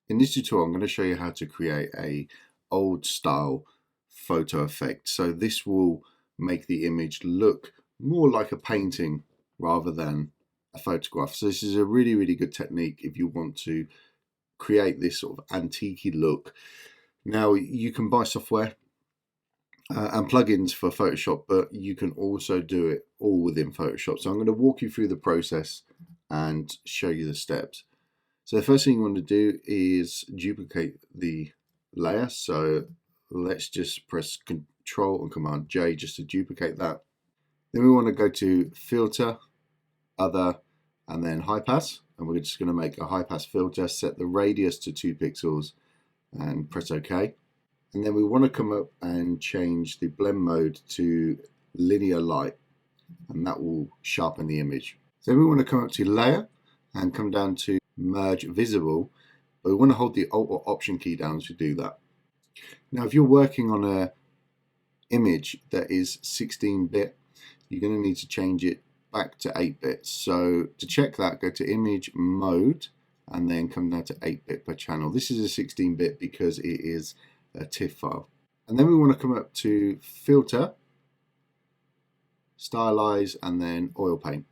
In this tutorial, I'm going to show you how to create a old style photo effect. So this will make the image look more like a painting rather than a photograph. So this is a really, really good technique if you want to create this sort of antique look. Now you can buy software and plugins for Photoshop, but you can also do it all within Photoshop. So I'm going to walk you through the process and show you the steps. So the first thing you want to do is duplicate the layer. So let's just press Control and Command J just to duplicate that. Then we want to go to Filter, Other, and then High Pass. And we're just going to make a high pass filter, set the radius to 2 pixels and press OK. And then we want to come up and change the blend mode to linear light, and that will sharpen the image. Then we want to come up to Layer and come down to Merge Visible, but we want to hold the Alt or Option key down to do that. Now if you're working on an image that is 16-bit, you're going to need to change it back to 8-bit. So to check that, go to Image Mode and then come down to 8-bit per channel. This is a 16-bit because it is a TIFF file. And then we want to come up to Filter, Stylize, and then Oil Paint.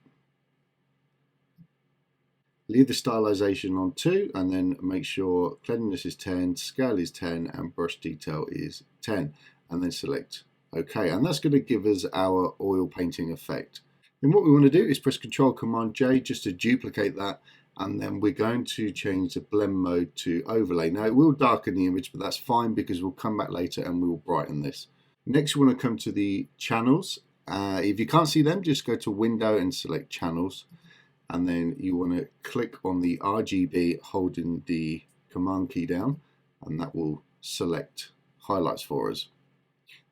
Leave the stylization on 2 and then make sure cleanliness is 10, scale is 10, and brush detail is 10, and then select OK. And that's going to give us our oil painting effect. And what we want to do is press Control Command J just to duplicate that, and then we're going to change the blend mode to overlay. Now it will darken the image, but that's fine because we'll come back later and we will brighten this. Next we want to come to the channels. If you can't see them, just go to Window and select Channels. And then you want to click on the RGB holding the Command key down, and that will select highlights for us.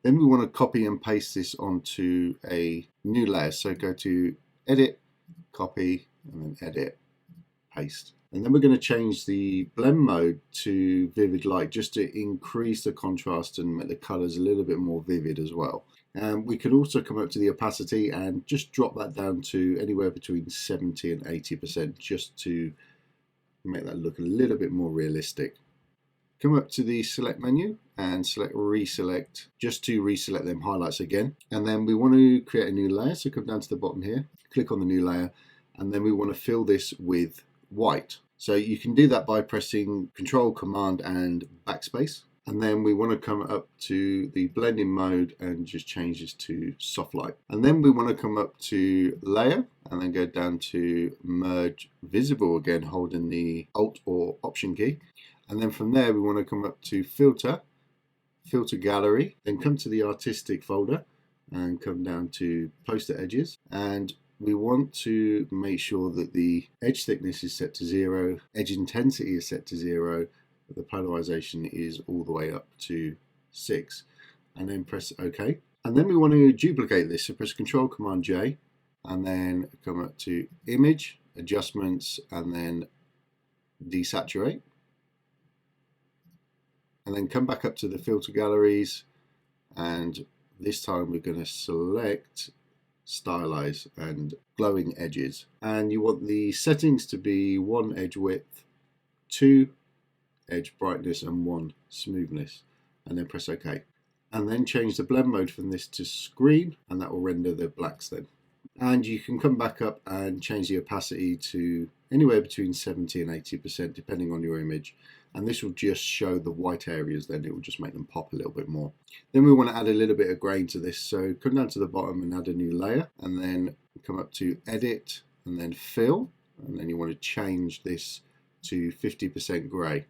Then we want to copy and paste this onto a new layer. So go to Edit, Copy, and then Edit, Paste. And then we're going to change the blend mode to vivid light just to increase the contrast and make the colors a little bit more vivid as well. And we can also come up to the opacity and just drop that down to anywhere between 70 and 80% just to make that look a little bit more realistic. Come up to the select menu and select reselect just to reselect them highlights again. And then we want to create a new layer. So come down to the bottom here, click on the new layer, and then we want to fill this with white. So you can do that by pressing Control, Command, and Backspace. And then we want to come up to the blending mode and just change this to soft light. And then we want to come up to Layer and then go down to Merge Visible again, holding the Alt or Option key. And then from there we want to come up to Filter, Filter Gallery, then come to the Artistic folder and come down to Poster Edges. And we want to make sure that the edge thickness is set to 0, edge intensity is set to 0, the polarization is all the way up to 6, and then press OK. And then we want to duplicate this, so press Control Command J and then come up to Image, Adjustments, and then Desaturate. And then come back up to the filter galleries, and this time we're going to select Stylize and Glowing Edges. And you want the settings to be 1 edge width, 2 edge brightness, and 1 smoothness, and then press OK. And then change the blend mode from this to screen, and that will render the blacks then. And you can come back up and change the opacity to anywhere between 70 and 80% depending on your image, and this will just show the white areas, then it will just make them pop a little bit more. Then we want to add a little bit of grain to this, so come down to the bottom and add a new layer, and then come up to Edit and then Fill, and then you want to change this to 50% grey.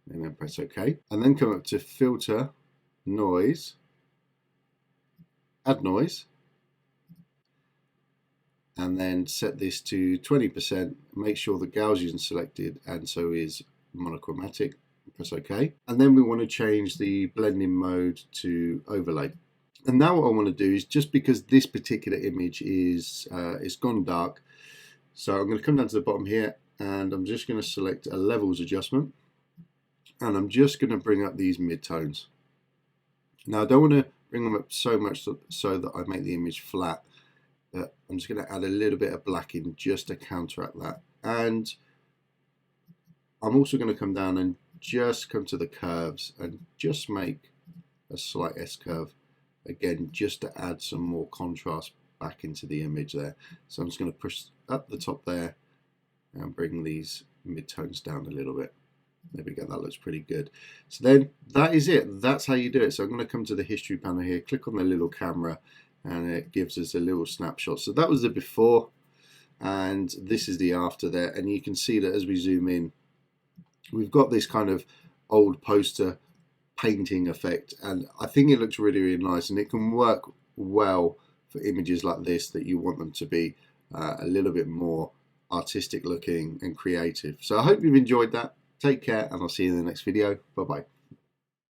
And then press OK. And then come up to Filter, Noise, Add Noise, and then set this to 20%. Make sure the Gaussian is selected and so is monochromatic. Press OK. And then we want to change the blending mode to overlay. And now what I want to do is, just because this particular image is it's gone dark, so I'm going to come down to the bottom here and I'm just going to select a levels adjustment. And I'm just going to bring up these midtones. Now I don't want to bring them up so much so that I make the image flat, but I'm just going to add a little bit of black in just to counteract that. And I'm also going to come down and just come to the curves and just make a slight S-curve again, just to add some more contrast back into the image there. So I'm just going to push up the top there and bring these midtones down a little bit. There we go, that looks pretty good. So then that is it. That's how you do it. So I'm going to come to the history panel here, click on the little camera, and it gives us a little snapshot. So that was the before, and this is the after there. And you can see that as we zoom in, we've got this kind of old poster painting effect, and I think it looks really, really nice, and it can work well for images like this that you want them to be a little bit more artistic looking and creative. So I hope you've enjoyed that. Take care, and I'll see you in the next video. Bye bye.